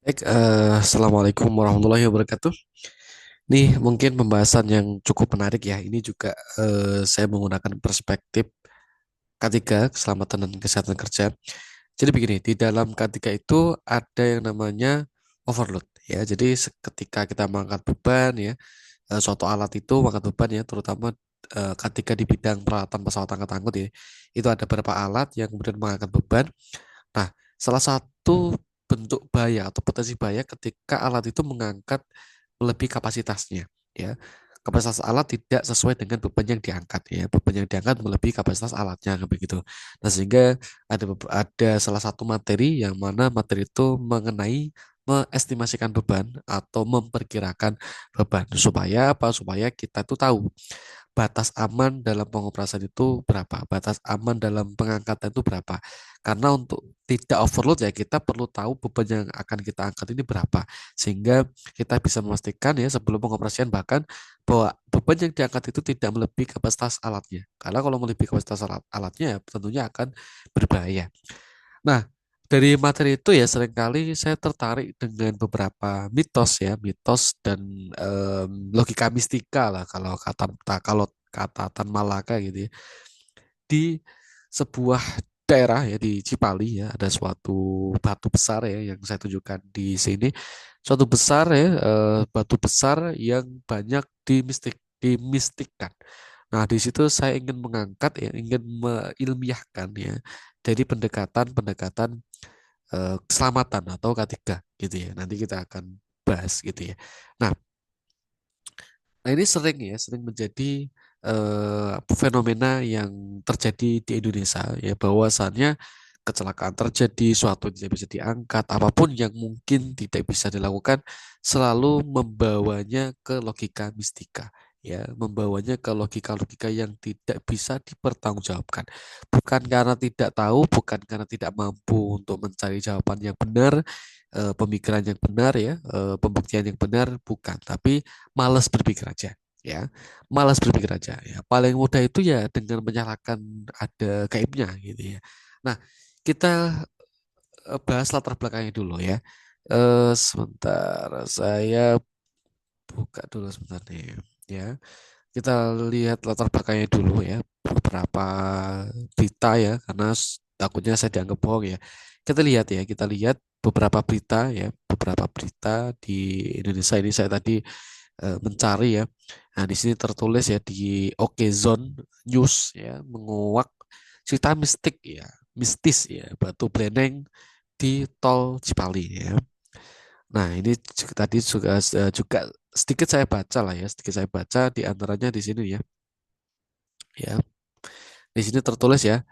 Baik, Assalamualaikum warahmatullahi wabarakatuh. Nih, mungkin pembahasan yang cukup menarik ya. Ini juga saya menggunakan perspektif K3, keselamatan dan kesehatan kerja. Jadi begini, di dalam K3 itu ada yang namanya overload ya. Jadi ketika kita mengangkat beban ya, suatu alat itu mengangkat beban ya, terutama K3 di bidang peralatan pesawat angkat-angkut ya. Itu ada beberapa alat yang kemudian mengangkat beban. Nah, salah satu bentuk bahaya atau potensi bahaya ketika alat itu mengangkat melebihi kapasitasnya, ya. Kapasitas alat tidak sesuai dengan beban yang diangkat, ya. Beban yang diangkat melebihi kapasitas alatnya, kayak begitu. Nah, sehingga ada salah satu materi yang mana materi itu mengenai mengestimasikan beban atau memperkirakan beban supaya apa? Supaya kita tuh tahu batas aman dalam pengoperasian itu berapa, batas aman dalam pengangkatan itu berapa. Karena untuk tidak overload ya kita perlu tahu beban yang akan kita angkat ini berapa, sehingga kita bisa memastikan ya sebelum pengoperasian bahkan bahwa beban yang diangkat itu tidak melebihi kapasitas alatnya. Karena kalau melebihi kapasitas alatnya ya tentunya akan berbahaya. Nah, dari materi itu ya seringkali saya tertarik dengan beberapa mitos ya, mitos dan logika mistika lah kalau kata Tan Malaka gitu ya. Di sebuah daerah ya di Cipali ya ada suatu batu besar ya yang saya tunjukkan di sini. Suatu besar ya batu besar yang banyak dimistikkan. Nah, di situ saya ingin mengangkat ya, ingin mengilmiahkan ya dari pendekatan-pendekatan keselamatan atau K3 gitu ya. Nanti kita akan bahas gitu ya. Nah, ini sering menjadi fenomena yang terjadi di Indonesia ya bahwasannya kecelakaan terjadi, suatu tidak bisa diangkat, apapun yang mungkin tidak bisa dilakukan selalu membawanya ke logika mistika ya, membawanya ke logika-logika yang tidak bisa dipertanggungjawabkan. Bukan karena tidak tahu, bukan karena tidak mampu untuk mencari jawaban yang benar, pemikiran yang benar ya, pembuktian yang benar, bukan, tapi malas berpikir aja ya, malas berpikir aja ya, paling mudah itu ya dengan menyalahkan ada gaibnya gitu ya. Nah, kita bahas latar belakangnya dulu ya. Sebentar saya buka dulu sebentar nih ya, kita lihat latar belakangnya dulu ya, beberapa berita ya, karena takutnya saya dianggap bohong ya. Kita lihat beberapa berita ya, beberapa berita di Indonesia ini saya tadi mencari ya. Nah, di sini tertulis ya di Okezone News ya, menguak cerita mistik ya, mistis ya, batu Bleneng di Tol Cipali ya. Nah, ini tadi juga sedikit saya baca lah ya, sedikit saya baca di antaranya di sini ya. Ya, di sini tertulis ya.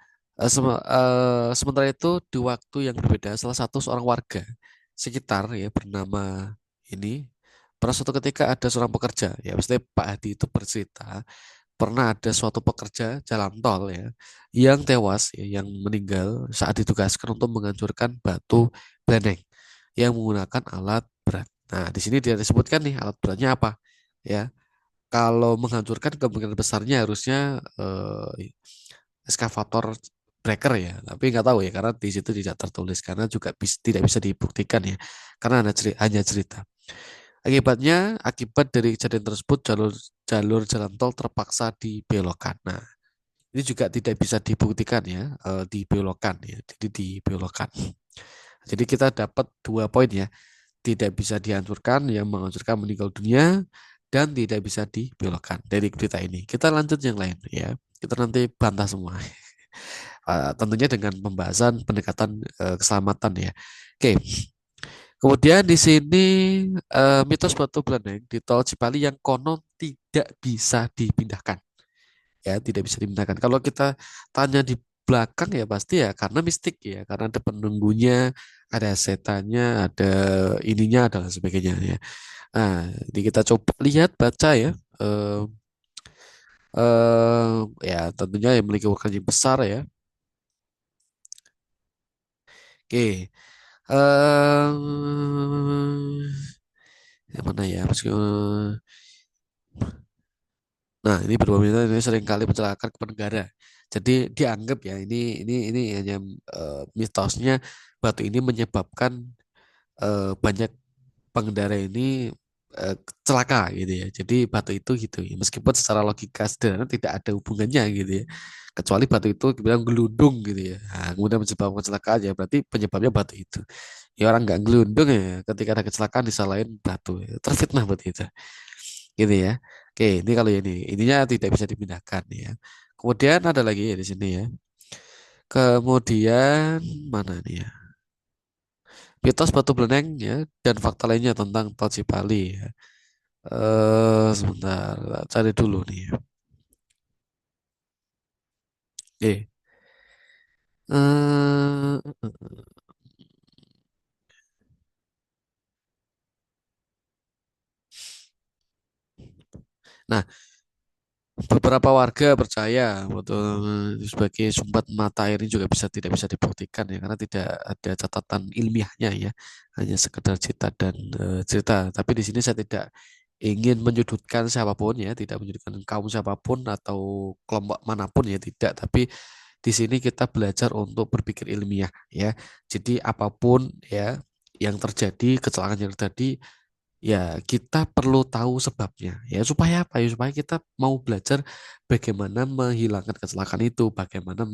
Sementara itu di waktu yang berbeda, salah satu seorang warga sekitar ya bernama ini pernah suatu ketika ada seorang pekerja ya, maksudnya Pak Hadi itu bercerita pernah ada suatu pekerja jalan tol ya yang tewas ya, yang meninggal saat ditugaskan untuk menghancurkan batu bleneng yang menggunakan alat berat. Nah, di sini dia disebutkan nih alat beratnya apa ya. Kalau menghancurkan kemungkinan besarnya harusnya eskavator breaker ya, tapi nggak tahu ya karena di situ tidak tertulis karena juga tidak bisa dibuktikan ya karena hanya cerita. Akibat dari kejadian tersebut jalur jalur jalan tol terpaksa dibelokkan. Nah, ini juga tidak bisa dibuktikan ya, dibelokkan ya, jadi dibelokkan. Jadi kita dapat dua poin ya, tidak bisa dihancurkan, yang menghancurkan meninggal dunia, dan tidak bisa dibelokkan dari berita ini. Kita lanjut yang lain ya, kita nanti bantah semua. Tentunya dengan pembahasan pendekatan keselamatan ya. Oke, kemudian di sini mitos batu Bleneng di Tol Cipali yang konon tidak bisa dipindahkan. Ya, tidak bisa dipindahkan. Kalau kita tanya di belakang ya pasti ya karena mistik ya, karena ada penunggunya, ada setannya, ada ininya, ada lain sebagainya ya. Nah, jadi kita coba lihat baca ya. Eh, ya tentunya yang memiliki ukuran yang besar ya. Oke. Yang mana ya? Nah, ini beberapa berita ini seringkali mencelakakan kepada negara. Jadi dianggap ya ini hanya mitosnya batu ini menyebabkan banyak pengendara ini celaka gitu ya. Jadi batu itu gitu ya. Meskipun secara logika sederhana tidak ada hubungannya gitu ya. Kecuali batu itu dibilang gelundung gitu ya. Nah, kemudian menyebabkan kecelakaan ya. Berarti penyebabnya batu itu. Ya orang nggak gelundung ya. Ketika ada kecelakaan disalahin batu. Ya. Terfitnah berarti itu. Gitu ya. Oke, ini kalau ini ininya tidak bisa dipindahkan ya. Kemudian ada lagi ya di sini ya. Kemudian mana nih ya? Mitos Batu Beleneng ya dan fakta lainnya tentang Tol Cipali ya. Sebentar, tak cari dulu nih ya. Eh, eh, nah, beberapa warga percaya betul sebagai sumber mata air ini juga tidak bisa dibuktikan ya karena tidak ada catatan ilmiahnya ya, hanya sekedar cerita dan cerita. Tapi di sini saya tidak ingin menyudutkan siapapun ya, tidak menyudutkan kaum siapapun atau kelompok manapun ya, tidak. Tapi di sini kita belajar untuk berpikir ilmiah ya. Jadi apapun ya yang terjadi, kecelakaan yang terjadi, ya kita perlu tahu sebabnya ya supaya apa ya supaya kita mau belajar bagaimana menghilangkan kecelakaan itu, bagaimana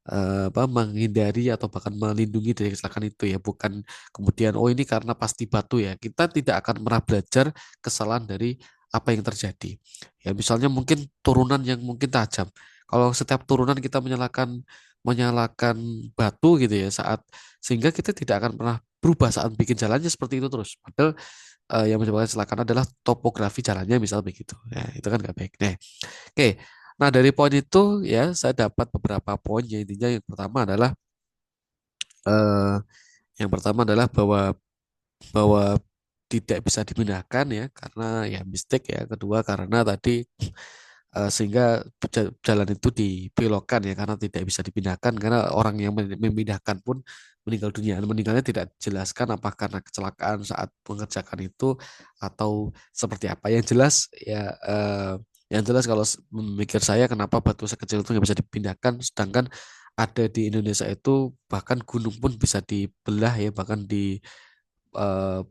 apa, menghindari atau bahkan melindungi dari kecelakaan itu ya, bukan kemudian oh ini karena pasti batu ya, kita tidak akan pernah belajar kesalahan dari apa yang terjadi ya. Misalnya mungkin turunan yang mungkin tajam, kalau setiap turunan kita menyalakan menyalakan batu gitu ya saat, sehingga kita tidak akan pernah berubah saat bikin jalannya seperti itu terus, padahal yang menyebabkan kecelakaan adalah topografi jalannya misal begitu ya, itu kan nggak baik. Nah, oke. Nah, dari poin itu ya saya dapat beberapa poin ya. Intinya eh, yang pertama adalah bahwa bahwa tidak bisa dipindahkan ya karena ya mistake ya. Kedua karena tadi sehingga jalan itu dibelokkan ya karena tidak bisa dipindahkan karena orang yang memindahkan pun meninggal dunia. Meninggalnya tidak dijelaskan apa karena kecelakaan saat mengerjakan itu atau seperti apa. Yang jelas ya, yang jelas kalau memikir saya kenapa batu sekecil itu nggak bisa dipindahkan, sedangkan ada di Indonesia itu bahkan gunung pun bisa dibelah ya, bahkan di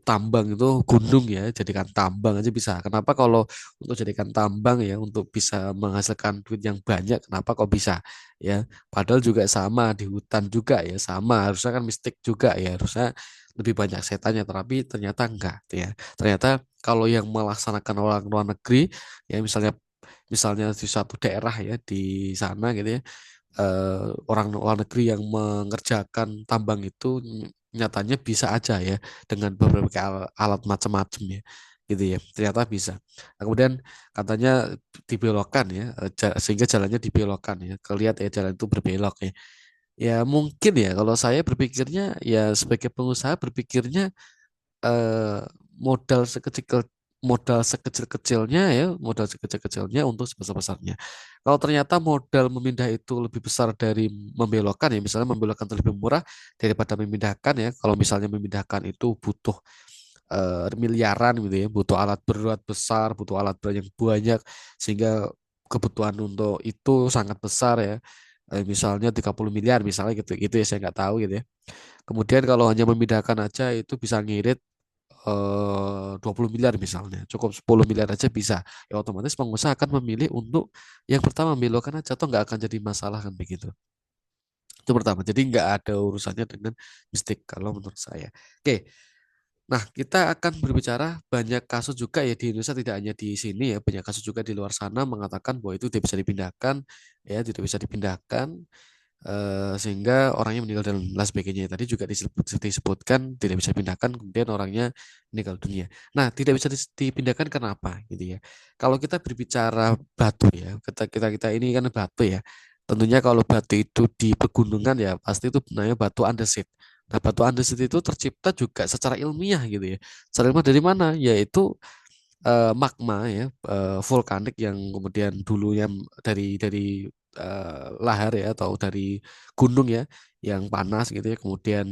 tambang itu gunung ya, jadikan tambang aja bisa. Kenapa kalau untuk jadikan tambang ya untuk bisa menghasilkan duit yang banyak, kenapa kok bisa ya? Padahal juga sama di hutan juga ya, sama harusnya kan mistik juga ya, harusnya lebih banyak setannya, tapi ternyata enggak ya. Ternyata kalau yang melaksanakan orang luar negeri ya, misalnya misalnya di suatu daerah ya di sana gitu ya, orang luar negeri yang mengerjakan tambang itu nyatanya bisa aja ya dengan beberapa alat macam-macam ya gitu ya, ternyata bisa. Nah, kemudian katanya dibelokkan ya, sehingga jalannya dibelokkan ya, kelihatan ya jalan itu berbelok ya. Ya mungkin ya kalau saya berpikirnya ya sebagai pengusaha berpikirnya eh, modal sekecil-kecilnya ya, modal sekecil-kecilnya untuk sebesar-besarnya. Kalau ternyata modal memindah itu lebih besar dari membelokkan ya, misalnya membelokkan itu lebih murah daripada memindahkan ya. Kalau misalnya memindahkan itu butuh miliaran gitu ya, butuh alat berat besar, butuh alat berat yang banyak, sehingga kebutuhan untuk itu sangat besar ya. Misalnya 30 miliar misalnya gitu, itu ya saya nggak tahu gitu ya. Kemudian kalau hanya memindahkan aja itu bisa ngirit 20 miliar misalnya, cukup 10 miliar aja bisa. Ya otomatis pengusaha akan memilih untuk yang pertama belokkan aja, atau nggak akan jadi masalah kan begitu. Itu pertama. Jadi nggak ada urusannya dengan mistik kalau menurut saya. Oke, nah kita akan berbicara banyak kasus juga ya di Indonesia, tidak hanya di sini ya, banyak kasus juga di luar sana mengatakan bahwa itu tidak bisa dipindahkan ya, tidak bisa dipindahkan, sehingga orangnya meninggal dan lain sebagainya. Tadi juga disebutkan tidak bisa dipindahkan, kemudian orangnya meninggal dunia. Nah, tidak bisa dipindahkan kenapa gitu ya? Kalau kita berbicara batu ya, kita ini kan batu ya. Tentunya kalau batu itu di pegunungan ya pasti itu namanya batu andesit. Nah, batu andesit itu tercipta juga secara ilmiah gitu ya. Secara ilmiah dari mana? Yaitu magma ya, vulkanik yang kemudian dulunya dari lahar ya atau dari gunung ya yang panas gitu ya kemudian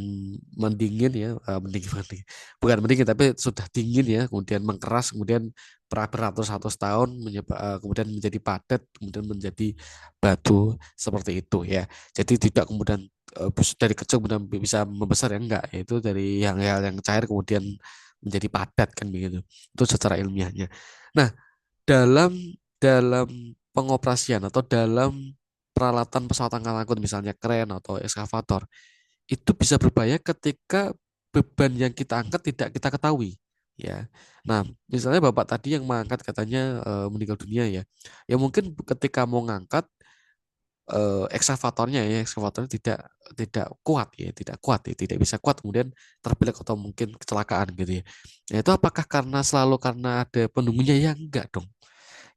mendingin ya mendingin, mendingin bukan mendingin tapi sudah dingin ya kemudian mengkeras kemudian beratus-ratus tahun kemudian menjadi padat kemudian menjadi batu seperti itu ya jadi tidak kemudian dari kecil kemudian bisa membesar ya enggak itu dari yang hal yang cair kemudian menjadi padat kan begitu itu secara ilmiahnya. Nah, dalam dalam pengoperasian atau dalam peralatan pesawat angkatan laut misalnya kren atau eskavator itu bisa berbahaya ketika beban yang kita angkat tidak kita ketahui ya. Nah, misalnya Bapak tadi yang mengangkat katanya meninggal dunia ya. Ya mungkin ketika mau ngangkat ekskavatornya tidak tidak kuat ya, tidak kuat ya, tidak bisa kuat kemudian terbelik atau mungkin kecelakaan gitu ya. Nah, itu apakah karena selalu karena ada penunggunya ya enggak dong.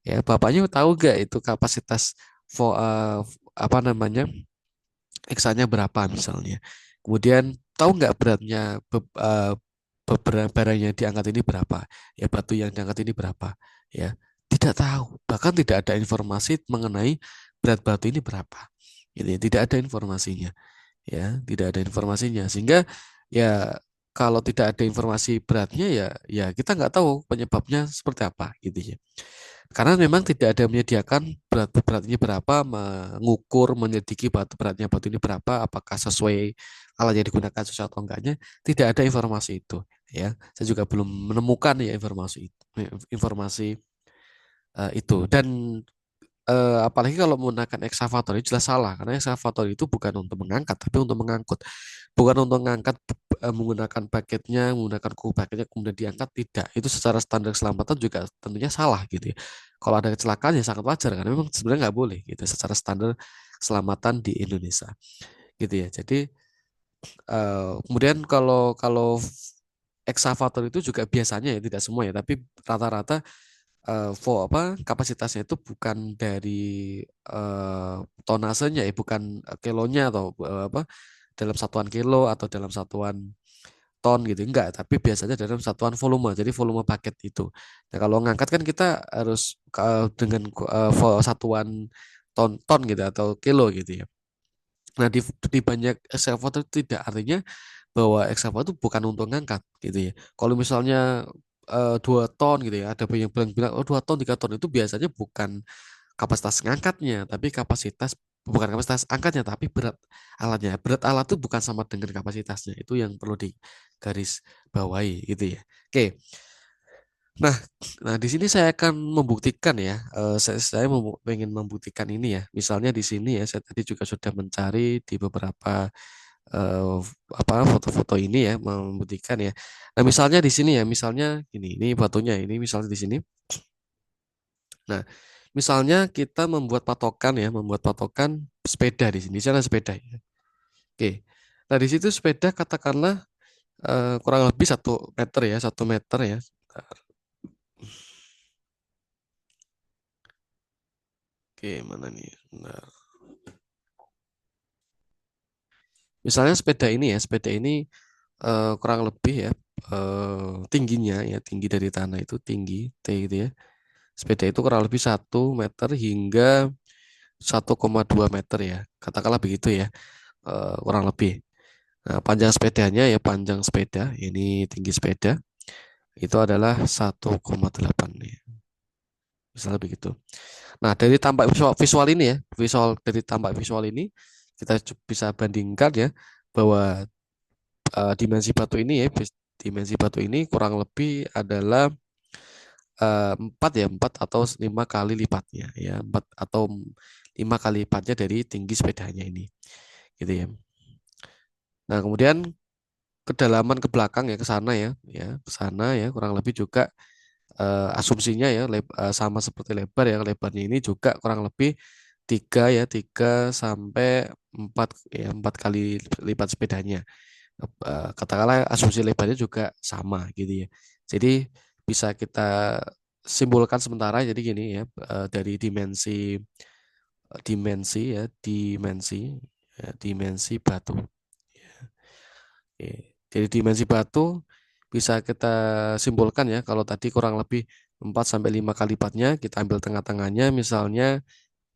Ya, bapaknya tahu gak itu kapasitas apa namanya eksanya berapa misalnya. Kemudian tahu nggak beratnya beberapa barang yang diangkat ini berapa? Ya batu yang diangkat ini berapa? Ya tidak tahu. Bahkan tidak ada informasi mengenai berat batu ini berapa. Ini tidak ada informasinya. Ya tidak ada informasinya. Sehingga ya kalau tidak ada informasi beratnya ya kita nggak tahu penyebabnya seperti apa gitu ya. Karena memang tidak ada yang menyediakan beratnya berapa, mengukur, menyelidiki batu ini berapa, apakah sesuai alat yang digunakan sesuai atau enggaknya, tidak ada informasi itu. Ya, saya juga belum menemukan ya informasi itu. Dan apalagi kalau menggunakan ekskavator itu jelas salah, karena ekskavator itu bukan untuk mengangkat, tapi untuk mengangkut, bukan untuk mengangkat menggunakan paketnya, menggunakan kuku paketnya kemudian diangkat tidak. Itu secara standar keselamatan juga tentunya salah gitu ya. Kalau ada kecelakaan ya sangat wajar karena memang sebenarnya nggak boleh gitu secara standar keselamatan di Indonesia gitu ya. Jadi kemudian kalau kalau ekskavator itu juga biasanya ya tidak semua ya, tapi rata-rata apa kapasitasnya itu bukan dari eh, tonasenya ya, bukan kilonya atau apa dalam satuan kilo atau dalam satuan ton gitu enggak tapi biasanya dalam satuan volume jadi volume paket itu. Nah kalau ngangkat kan kita harus dengan satuan ton gitu atau kilo gitu ya. Nah di banyak ekskavator itu tidak artinya bahwa ekskavator itu bukan untuk ngangkat gitu ya. Kalau misalnya 2 ton gitu ya ada yang bilang oh 2 ton 3 ton itu biasanya bukan kapasitas ngangkatnya, tapi kapasitas bukan kapasitas angkatnya, tapi berat alatnya. Berat alat itu bukan sama dengan kapasitasnya. Itu yang perlu digaris bawahi gitu ya. Oke. Nah, nah di sini saya akan membuktikan ya. Saya ingin membuktikan ini ya. Misalnya di sini ya, saya tadi juga sudah mencari di beberapa eh, apa foto-foto ini ya, membuktikan ya. Nah, misalnya di sini ya, misalnya ini batunya ini misalnya di sini. Nah, misalnya kita membuat patokan sepeda di sini. Di sana sepeda ya. Oke. Nah, di situ sepeda katakanlah kurang lebih 1 meter ya, 1 meter ya. Oke, mana nih? Nah, misalnya sepeda ini kurang lebih ya tingginya ya, tinggi dari tanah itu tinggi T gitu ya. Sepeda itu kurang lebih 1 meter hingga 1,2 meter ya. Katakanlah begitu ya, kurang lebih. Nah, panjang sepedanya ya panjang sepeda, ini tinggi sepeda itu adalah 1,8 ya. Misalnya begitu. Nah, dari tampak visual ini ya, dari tampak visual ini kita bisa bandingkan ya bahwa dimensi batu ini ya, dimensi batu ini kurang lebih adalah 4 ya, 4 atau 5 kali lipatnya ya, 4 atau 5 kali lipatnya dari tinggi sepedanya ini gitu ya. Nah, kemudian kedalaman ke belakang ya ke sana ya ke sana ya kurang lebih juga asumsinya ya sama seperti lebar ya lebarnya ini juga kurang lebih 3 sampai 4 ya 4 kali lipat sepedanya. Katakanlah asumsi lebarnya juga sama gitu ya. Jadi bisa kita simpulkan sementara jadi gini ya dari dimensi batu. Oke. Jadi dimensi batu bisa kita simpulkan ya kalau tadi kurang lebih 4 sampai 5 kali lipatnya kita ambil tengah-tengahnya misalnya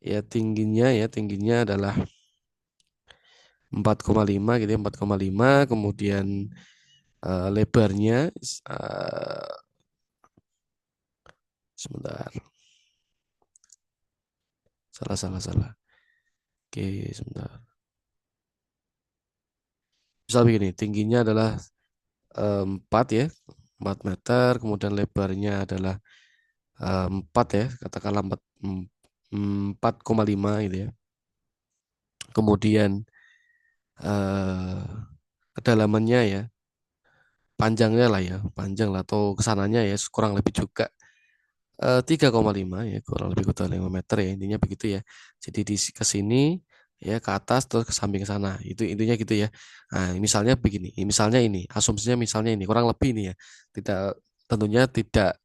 tingginya adalah 4,5 gitu ya, 4,5, kemudian lebarnya eh, sebentar, salah salah salah. Oke, sebentar. Misal begini, tingginya adalah 4 ya, 4 meter, kemudian lebarnya adalah 4 ya, katakanlah 4,5 gitu ya. Kemudian eh, kedalamannya ya, panjangnya lah ya, panjang lah atau kesananya ya kurang lebih juga 3,5 ya, kurang lebih kurang 5 meter ya, intinya begitu ya. Jadi di ke sini ya, ke atas terus ke samping sana, itu intinya gitu ya. Nah misalnya begini, misalnya ini asumsinya, misalnya ini kurang lebih ini ya, tidak, tentunya tidak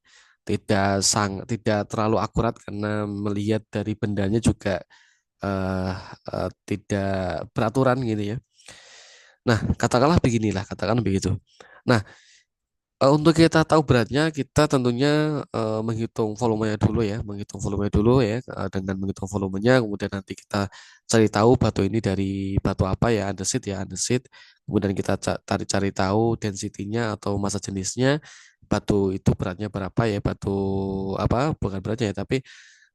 terlalu akurat karena melihat dari bendanya juga eh, tidak beraturan gitu ya. Nah, katakanlah beginilah, katakan begitu. Nah, untuk kita tahu beratnya, kita tentunya menghitung volumenya dulu ya, menghitung volumenya dulu ya. Dengan menghitung volumenya, kemudian nanti kita cari tahu batu ini dari batu apa ya, andesit ya, andesit. Kemudian kita cari tahu density-nya atau massa jenisnya, batu itu beratnya berapa ya, batu apa, bukan beratnya ya, tapi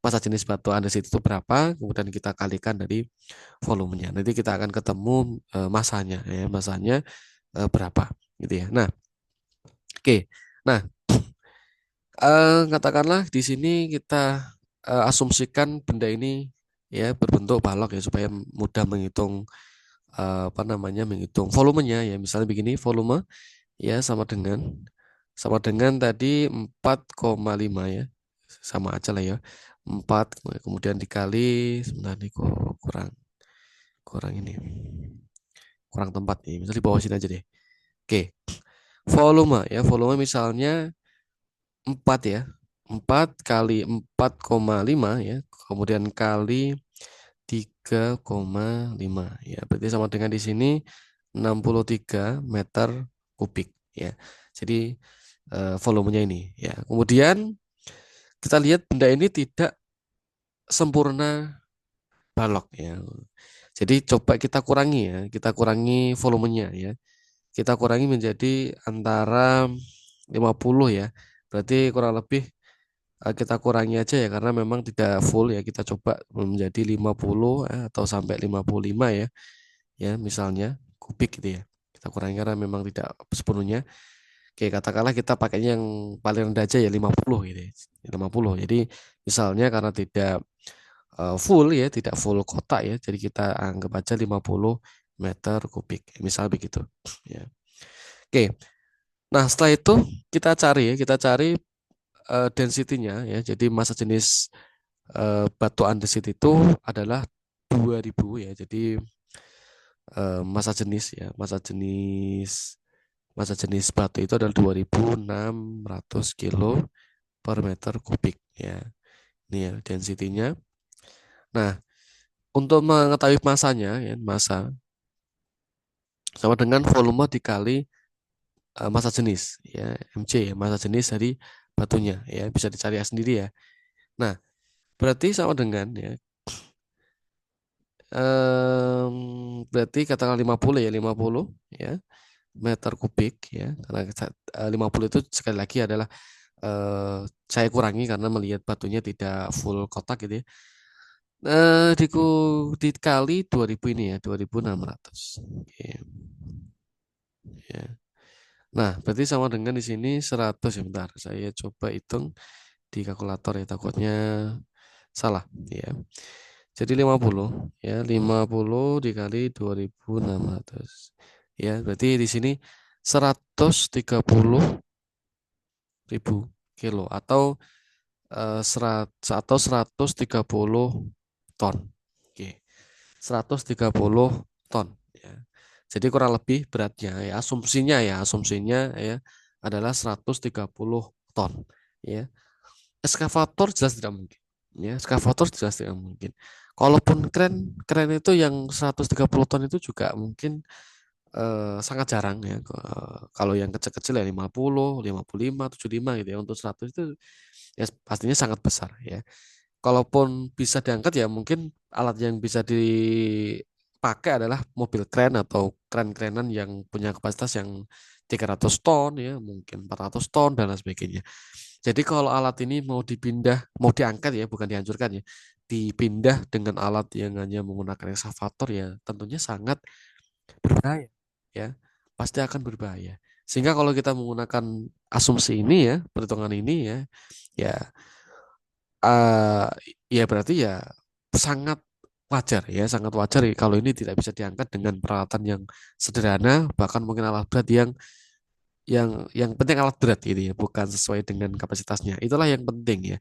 massa jenis batu andesit itu berapa, kemudian kita kalikan dari volumenya. Nanti kita akan ketemu masanya ya, masanya berapa gitu ya. Nah, oke. Nah, katakanlah di sini kita asumsikan benda ini ya berbentuk balok ya, supaya mudah menghitung apa namanya, menghitung volumenya ya. Misalnya begini, volume ya sama dengan tadi 4,5 ya. Sama aja lah ya. 4 kemudian dikali, sebentar nih kok kurang kurang ini. Kurang tempat nih. Misalnya di bawah sini aja deh. Oke, volume ya, volume misalnya 4 ya. 4 kali 4,5 ya. Kemudian kali 3,5 ya. Berarti sama dengan di sini 63 meter kubik ya. Jadi volumenya ini ya. Kemudian kita lihat benda ini tidak sempurna balok ya. Jadi coba kita kurangi ya, kita kurangi volumenya ya. Kita kurangi menjadi antara 50 ya. Berarti kurang lebih kita kurangi aja ya, karena memang tidak full ya, kita coba menjadi 50 atau sampai 55 ya, ya misalnya kubik gitu ya, kita kurangi karena memang tidak sepenuhnya. Oke, katakanlah kita pakainya yang paling rendah aja ya 50 gitu ya. 50, jadi misalnya karena tidak full ya, tidak full kotak ya, jadi kita anggap aja 50 meter kubik misal begitu ya. Oke, nah setelah itu kita cari density-nya ya. Jadi massa jenis batu andesit itu adalah 2000 ya. Jadi massa jenis ya, massa jenis batu itu adalah 2600 kilo per meter kubik ya. Ini ya density-nya. Nah, untuk mengetahui masanya ya, massa sama dengan volume dikali massa jenis ya, mc ya, massa jenis dari batunya ya, bisa dicari sendiri ya. Nah, berarti sama dengan ya, berarti katakan 50 ya, 50 ya meter kubik ya, karena 50 itu sekali lagi adalah eh, saya kurangi karena melihat batunya tidak full kotak gitu ya. Dikali 2000 ini ya, 2600. Oke. Ya. Nah, berarti sama dengan di sini 100 ya, bentar. Saya coba hitung di kalkulator ya, takutnya salah ya. Jadi 50 ya, 50 dikali 2600. Ya, berarti di sini 130.000 kilo atau 130 ton. Oke. 130 ton ya. Jadi kurang lebih beratnya ya, asumsinya ya adalah 130 ton ya. Eskavator jelas tidak mungkin. Ya, eskavator jelas tidak mungkin. Kalaupun kren itu yang 130 ton itu juga mungkin sangat jarang ya. Kalau yang kecil-kecil ya 50, 55, 75 gitu ya. Untuk 100 itu ya pastinya sangat besar ya. kalaupun bisa diangkat ya mungkin alat yang bisa dipakai adalah mobil kren atau keren-kerenan yang punya kapasitas yang 300 ton ya, mungkin 400 ton dan lain sebagainya. Jadi kalau alat ini mau dipindah, mau diangkat ya, bukan dihancurkan ya, dipindah dengan alat yang hanya menggunakan ekskavator ya, tentunya sangat berbahaya ya, pasti akan berbahaya. Sehingga kalau kita menggunakan asumsi ini ya, perhitungan ini ya, ya eh, ya berarti ya sangat wajar ya, sangat wajar ya kalau ini tidak bisa diangkat dengan peralatan yang sederhana, bahkan mungkin alat berat yang penting alat berat gitu ya, bukan sesuai dengan kapasitasnya. Itulah yang penting ya.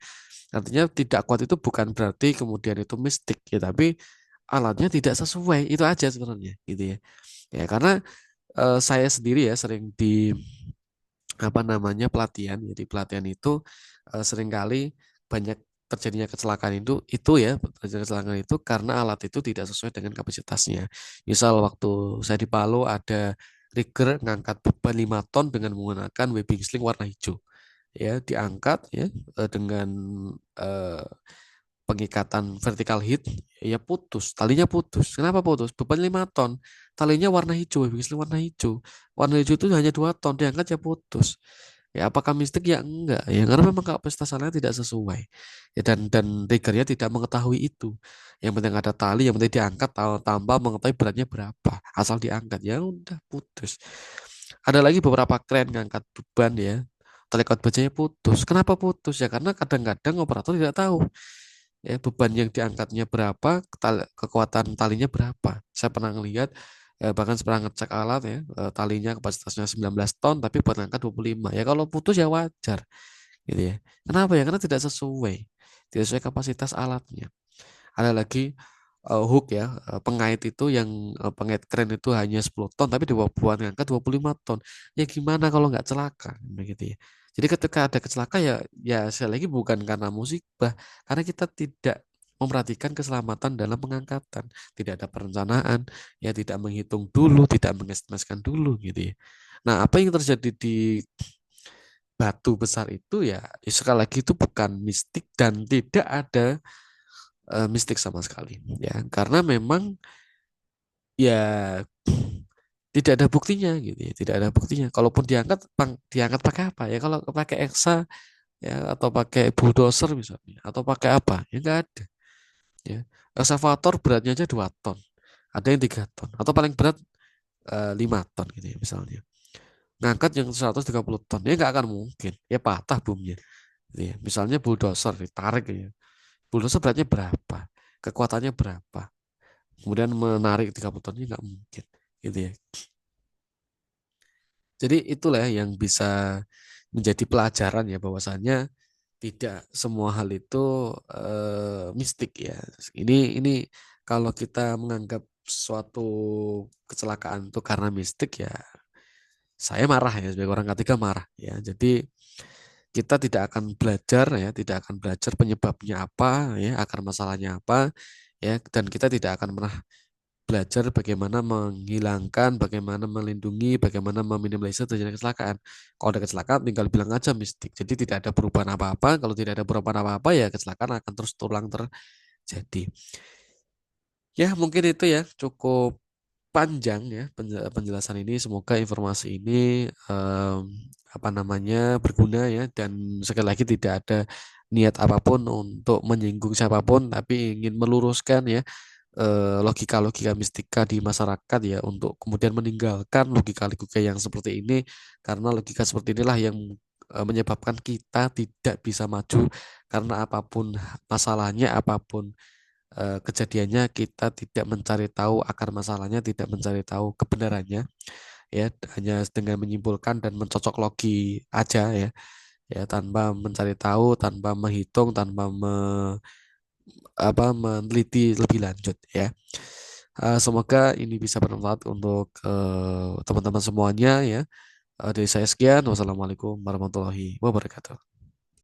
Artinya tidak kuat itu bukan berarti kemudian itu mistik ya, tapi alatnya tidak sesuai itu aja sebenarnya gitu ya. Ya karena saya sendiri ya sering di apa namanya pelatihan. Jadi pelatihan itu seringkali banyak terjadinya kecelakaan itu ya terjadinya kecelakaan itu karena alat itu tidak sesuai dengan kapasitasnya. Misal waktu saya di Palu ada rigger ngangkat beban 5 ton dengan menggunakan webbing sling warna hijau. Ya, diangkat ya dengan eh, pengikatan vertical heat ya putus, talinya putus. Kenapa putus? Beban 5 ton, talinya warna hijau, webbing warna hijau. Warna hijau itu hanya 2 ton, diangkat ya putus. Ya apakah mistik ya enggak ya karena memang kapasitas salnya tidak sesuai ya, dan triggernya tidak mengetahui itu. Yang penting ada tali, yang penting diangkat tanpa mengetahui beratnya berapa, asal diangkat ya udah putus. Ada lagi beberapa kren ngangkat beban ya, tali kawat bajanya putus. Kenapa putus ya karena kadang-kadang operator tidak tahu ya beban yang diangkatnya berapa, kekuatan talinya berapa. Saya pernah ngelihat bahkan pernah ngecek alat ya, talinya kapasitasnya 19 ton tapi buat ngangkat 25. Ya kalau putus ya wajar gitu ya. Kenapa ya? Karena tidak sesuai kapasitas alatnya. Ada lagi hook ya, pengait itu yang pengait keren itu hanya 10 ton tapi dibuat ngangkat 25 ton. Ya gimana kalau nggak celaka begitu ya. Jadi ketika ada kecelakaan ya ya sekali lagi bukan karena musibah, karena kita tidak memperhatikan keselamatan dalam pengangkatan, tidak ada perencanaan, ya tidak menghitung dulu, tidak mengestimasikan dulu gitu ya. Nah, apa yang terjadi di batu besar itu ya, ya sekali lagi itu bukan mistik dan tidak ada mistik sama sekali ya karena memang ya tidak ada buktinya gitu ya, tidak ada buktinya. Kalaupun diangkat pakai apa ya, kalau pakai eksa ya atau pakai bulldozer misalnya atau pakai apa ya nggak ada ya. Ekskavator beratnya aja 2 ton, ada yang 3 ton atau paling berat 5 ton gitu ya misalnya, ngangkat yang 130 ton ya nggak akan mungkin ya, patah boomnya gitu ya. Misalnya bulldozer ditarik ya, bulldozer beratnya berapa, kekuatannya berapa, kemudian menarik 30 ton, ini nggak mungkin gitu ya. Jadi itulah yang bisa menjadi pelajaran ya bahwasannya tidak semua hal itu mistik ya. Ini kalau kita menganggap suatu kecelakaan itu karena mistik ya, saya marah ya sebagai orang ketiga marah ya. Jadi kita tidak akan belajar ya, tidak akan belajar penyebabnya apa ya, akar masalahnya apa ya, dan kita tidak akan pernah belajar bagaimana menghilangkan, bagaimana melindungi, bagaimana meminimalisir terjadinya kecelakaan. Kalau ada kecelakaan tinggal bilang aja mistik. Jadi tidak ada perubahan apa-apa. Kalau tidak ada perubahan apa-apa ya kecelakaan akan terus terulang terjadi. Ya mungkin itu ya cukup panjang ya penjelasan ini. Semoga informasi ini em, apa namanya berguna ya, dan sekali lagi tidak ada niat apapun untuk menyinggung siapapun, tapi ingin meluruskan ya logika-logika mistika di masyarakat ya, untuk kemudian meninggalkan logika-logika yang seperti ini, karena logika seperti inilah yang menyebabkan kita tidak bisa maju, karena apapun masalahnya, apapun kejadiannya, kita tidak mencari tahu akar masalahnya, tidak mencari tahu kebenarannya ya, hanya dengan menyimpulkan dan mencocok logi aja ya, ya tanpa mencari tahu, tanpa menghitung, tanpa meneliti lebih lanjut ya. Semoga ini bisa bermanfaat untuk teman-teman semuanya ya. Dari saya sekian. Wassalamualaikum warahmatullahi wabarakatuh.